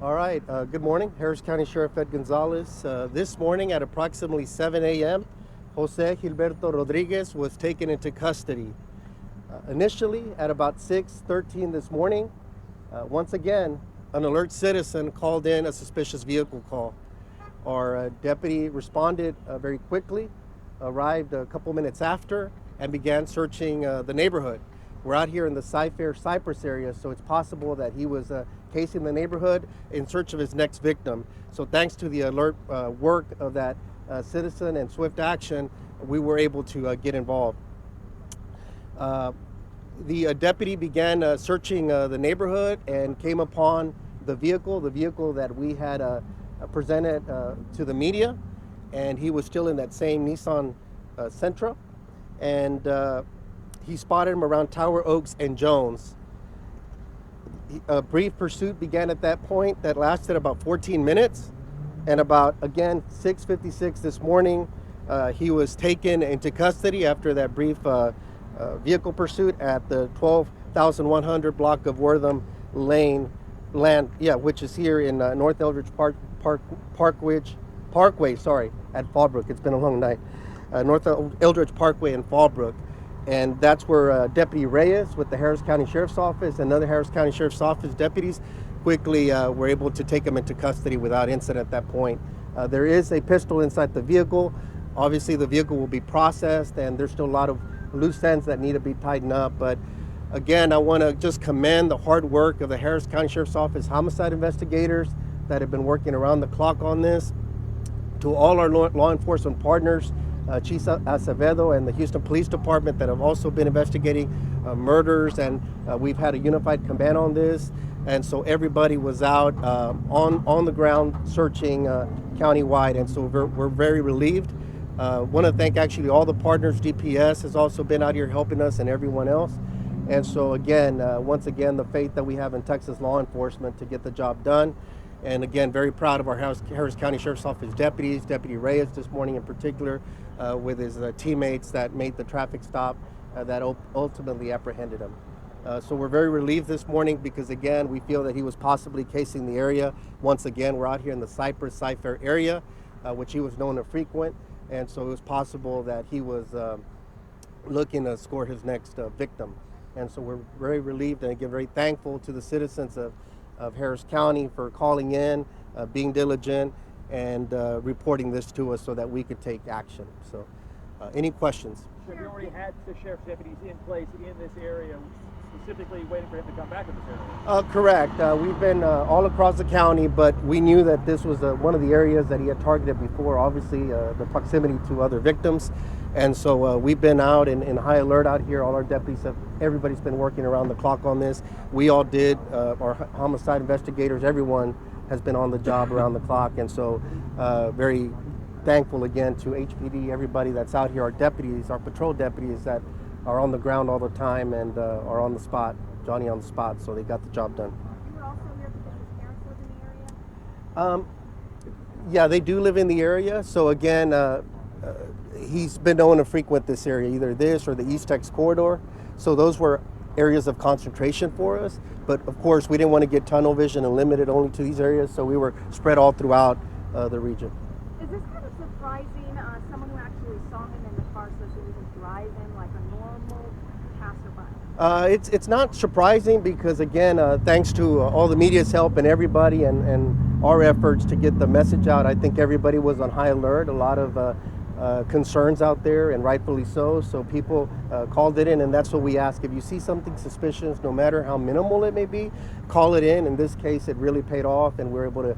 All right, good morning. Harris County Sheriff Ed Gonzalez. This morning at approximately 7 a.m., Jose Gilberto Rodriguez was taken into custody. Initially, at about 6:13 this morning, once again, an alert citizen called in a suspicious vehicle call. Our deputy responded very quickly, arrived a couple minutes after, and began searching the neighborhood. We're out here in the Cypress area, so it's possible that he was casing the neighborhood in search of his next victim. So thanks to the alert work of that citizen and swift action, we were able to get involved. The deputy began searching the neighborhood and came upon the vehicle that we had presented to the media, and he was still in that same Nissan Sentra, and he spotted him around Tower Oaks and Jones. A brief pursuit began at that point that lasted about 14 minutes, and about, again, 6:56 this morning, he was taken into custody after that brief vehicle pursuit at the 12,100 block of Wortham Lane, which is here in North Eldridge Parkway, at Fallbrook. It's been a long night. North Eldridge Parkway in Fallbrook. And that's where Deputy Reyes with the Harris County Sheriff's Office and other Harris County Sheriff's Office deputies quickly were able to take him into custody without incident at that point. There is a pistol inside the vehicle. Obviously, the vehicle will be processed, and there's still a lot of loose ends that need to be tightened up. But again, I want to just commend the hard work of the Harris County Sheriff's Office homicide investigators that have been working around the clock on this. To all our law enforcement partners, Chief Acevedo and the Houston Police Department that have also been investigating murders, and we've had a unified command on this, and so everybody was out on the ground searching countywide, and so we're very relieved. Want to thank actually all the partners. DPS has also been out here helping us, and everyone else. And so again, once again, the faith that we have in Texas law enforcement to get the job done. And again, very proud of our Harris County Sheriff's Office deputies, Deputy Reyes this morning in particular, with his teammates that made the traffic stop that ultimately apprehended him. So we're very relieved this morning because, again, we feel that he was possibly casing the area. Once again, we're out here in the Cypher area, which he was known to frequent. And so it was possible that he was looking to score his next victim. And so we're very relieved and, again, very thankful to the citizens of Harris County for calling in, being diligent, and reporting this to us so that we could take action. So any questions? Have you already had the sheriff's deputies in place in this area, specifically waiting for him to come back to this area? Correct. We've been all across the county, but we knew that this was one of the areas that he had targeted before, obviously the proximity to other victims. And so we've been out in high alert out here. All our deputies everybody's been working around the clock on this. We all did, our homicide investigators, everyone has been on the job around the clock. And so very thankful again to HPD, everybody that's out here, our deputies, our patrol deputies that are on the ground all the time and are on the spot, Johnny on the spot, so they got the job done. You were also here because his parents live in the area? Yeah, they do live in the area. So again, he's been known to frequent this area, either this or the East Tex corridor. So those were areas of concentration for us. But of course, we didn't want to get tunnel vision and limit it only to these areas. So we were spread all throughout the region. Is this kind of surprising? Someone who actually saw him in the car says he was driving like a normal passerby. It's not surprising because, again, thanks to all the media's help and everybody and our efforts to get the message out, I think everybody was on high alert. A lot of concerns out there, and rightfully so. So people called it in, and that's what we ask. If you see something suspicious, no matter how minimal it may be, call it in. In this case, it really paid off, and we're able to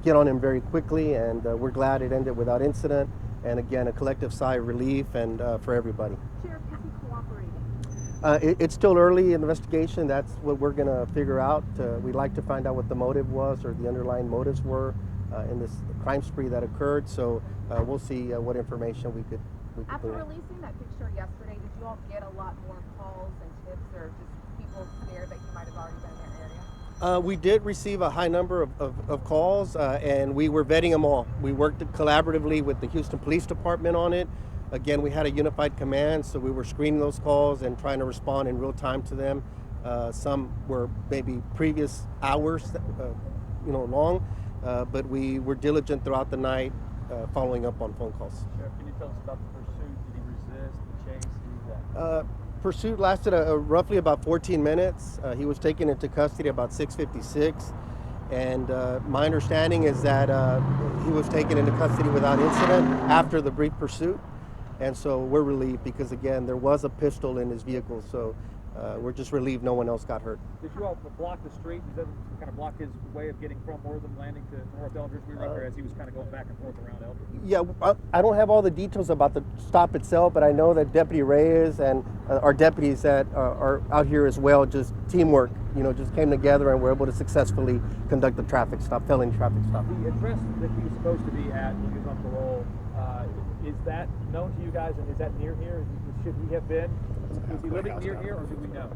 get on him very quickly, and we're glad it ended without incident. And again, a collective sigh of relief and for everybody. Sheriff, is he cooperating? It's still early in the investigation. That's what we're going to figure out. We'd like to find out what the motive was or the underlying motives were in this crime spree that occurred. So we'll see what information we could After releasing that picture yesterday, did you all get a lot more calls and tips, or just people scared that he might have already been in their area? We did receive a high number of calls, and we were vetting them all. We worked collaboratively with the Houston Police Department on it. Again, we had a unified command, so we were screening those calls and trying to respond in real time to them. Some were maybe previous hours long, but we were diligent throughout the night, following up on phone calls. Sheriff, can you tell us about the pursuit? Did he resist the chase? Who was that? Pursuit lasted roughly about 14 minutes. He was taken into custody about 6:56, and my understanding is that he was taken into custody without incident after the brief pursuit. And so we're relieved because, again, there was a pistol in his vehicle, so we're just relieved no one else got hurt. Did you all block the street? Does that kind of block his way of getting from Wortham Landing to North Eldridge? We were up there as he was kind of going back and forth around Eldridge. Yeah, I don't have all the details about the stop itself, but I know that Deputy Reyes and our deputies that are out here as well, just teamwork, just came together and were able to successfully conduct the traffic stop, felony traffic stop. The address that he was supposed to be at when he was on parole, is that known to you guys, and is that near here? Should he have been? Is he living near here, or do we know?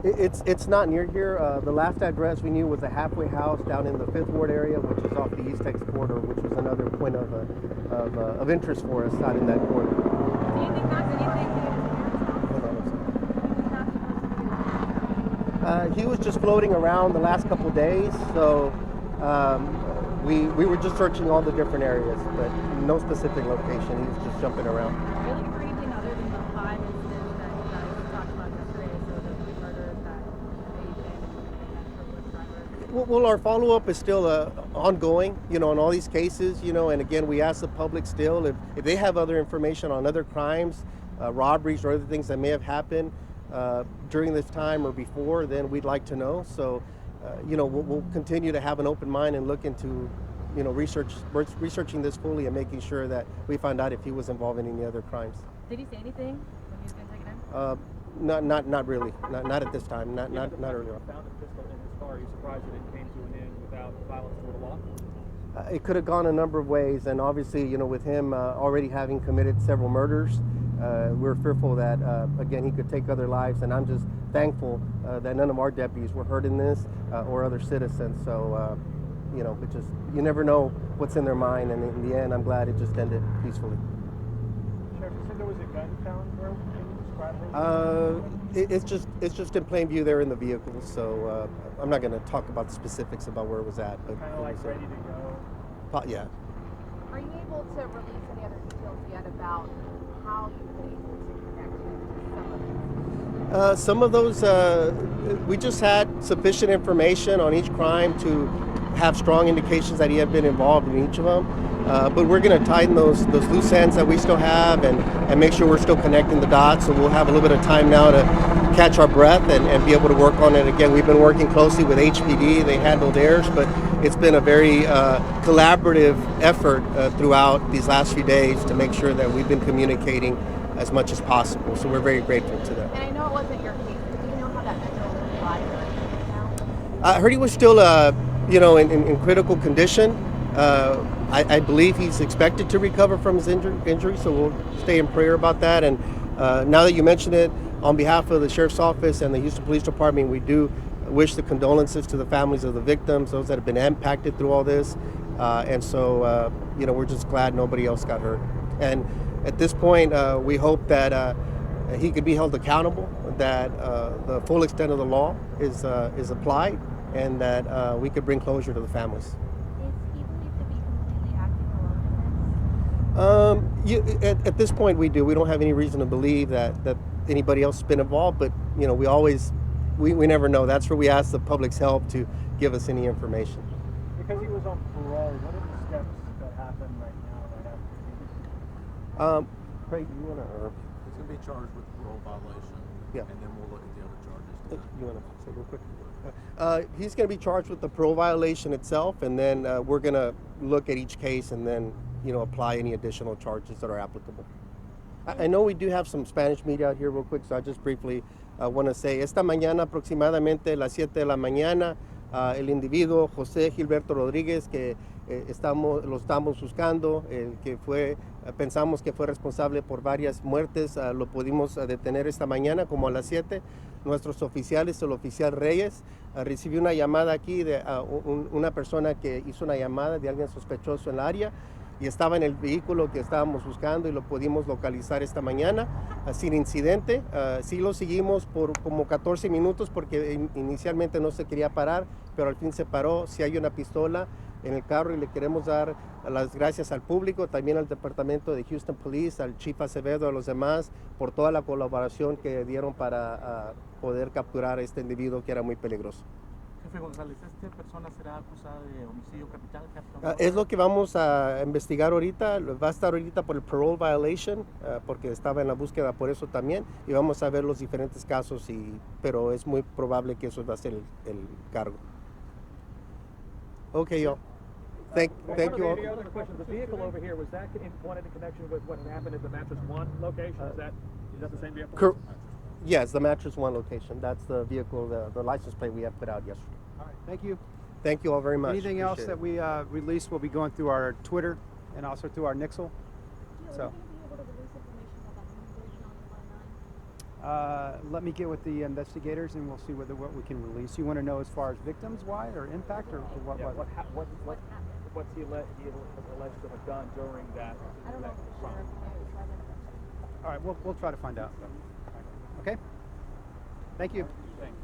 It's not near here. The last address we knew was a halfway house down in the 5th Ward area, which is off the East Tex corridor, which was another point of interest for us out in that corridor. Do you think that's anything to do with He was just floating around the last couple of days, so we were just searching all the different areas, but no specific location. He was just jumping around. Are you looking for anything other than the 5 incidents that you guys talked about yesterday, so the 3 murders that they did? Well, our follow-up is still ongoing, on all these cases, and again, we ask the public still if they have other information on other crimes, robberies or other things that may have happened during this time or before, then we'd like to know. So, we'll continue to have an open mind and look into, researching this fully and making sure that we find out if he was involved in any other crimes. Did he say anything when he was being taken in? Not really. Not at this time. Not earlier on. Found a pistol in his car. Are you surprised that it came to an end without violence toward the law? It could have gone a number of ways, and obviously, with him already having committed several murders, we're fearful that, again, he could take other lives, and I'm just thankful that none of our deputies were hurt in this or other citizens. So, it just, you never know what's in their mind, and in the end, I'm glad it just ended peacefully. Sheriff, you said there was a gun found. Where can you describe it? It's just in plain view there in the vehicle, so I'm not going to talk about the specifics about where it was at. But Kind of like ready to go. Yeah. Are you able to release any other details yet about how you've been able to connect him to some of those? Some of those, we just had sufficient information on each crime to have strong indications that he had been involved in each of them. But we're going to tighten those loose ends that we still have and make sure we're still connecting the dots. So we'll have a little bit of time now to catch our breath and be able to work on it. Again, we've been working closely with HPD. They handled theirs, but it's been a very collaborative effort throughout these last few days to make sure that we've been communicating as much as possible. So we're very grateful to them. And I know it wasn't your case, but do you know how that mental body is now? I heard he was still, in critical condition. I believe he's expected to recover from his injury, so we'll stay in prayer about that. And now that you mention it, on behalf of the Sheriff's Office and the Houston Police Department, we do wish the condolences to the families of the victims, those that have been impacted through all this. And so, we're just glad nobody else got hurt. And at this point, we hope that he could be held accountable, that the full extent of the law is applied, and that we could bring closure to the families. Is he believed to be completely acting alone in this? At this point, we do. We don't have any reason to believe that anybody else has been involved, but we never know. That's where we ask the public's help to give us any information. Because he was on parole, what are the steps that happen right now right after this? Craig, do you want to? He's going to be charged with parole violation. Yeah. And then we'll look at the other charges. You want to say real quick? He's going to be charged with the parole violation itself, and then we're going to look at each case and then, apply any additional charges that are applicable. I know we do have some Spanish media out here real quick, so I just briefly want to say, esta mañana aproximadamente a las 7 de la mañana, el individuo José Gilberto Rodríguez, que lo estamos buscando, el que pensamos que fue responsable por varias muertes, lo pudimos detener esta mañana como a las 7. Nuestros oficiales, el oficial Reyes, recibió una llamada aquí de una persona que hizo una llamada de alguien sospechoso en el área, y estaba en el vehículo que estábamos buscando y lo pudimos localizar esta mañana sin incidente. Sí lo seguimos por como 14 minutos porque inicialmente no se quería parar, pero al fin se paró. Sí hay una pistola en el carro y le queremos dar las gracias al público, también al departamento de Houston Police, al Chief Acevedo, a los demás, por toda la colaboración que dieron para poder capturar a este individuo que era muy peligroso. Jefe González, ¿esta persona será acusada de homicidio capital? Es lo que vamos a investigar ahorita. Va a estar ahorita por el parole violation, porque estaba en la búsqueda por eso también, y vamos a ver los diferentes casos, pero es muy probable que eso va a ser el cargo. Okay, yo. Thank you all. Any other questions? The vehicle over here, was that one in connection with what happened at the Mattress One location? Is that the same vehicle? Yes, the Mattress One location. That's the vehicle, the license plate we have put out yesterday. All right, thank you. Thank you all very much. Anything else Appreciate that it. we release will be going through our Twitter and also through our Nixle. So, let me get with the investigators and we'll see what we can release. You want to know as far as victims, why, or impact, or what? Yeah, what's he alleged to have done during that? I don't know for sure. All right, we'll try to find out. Okay. Thank you. Thanks.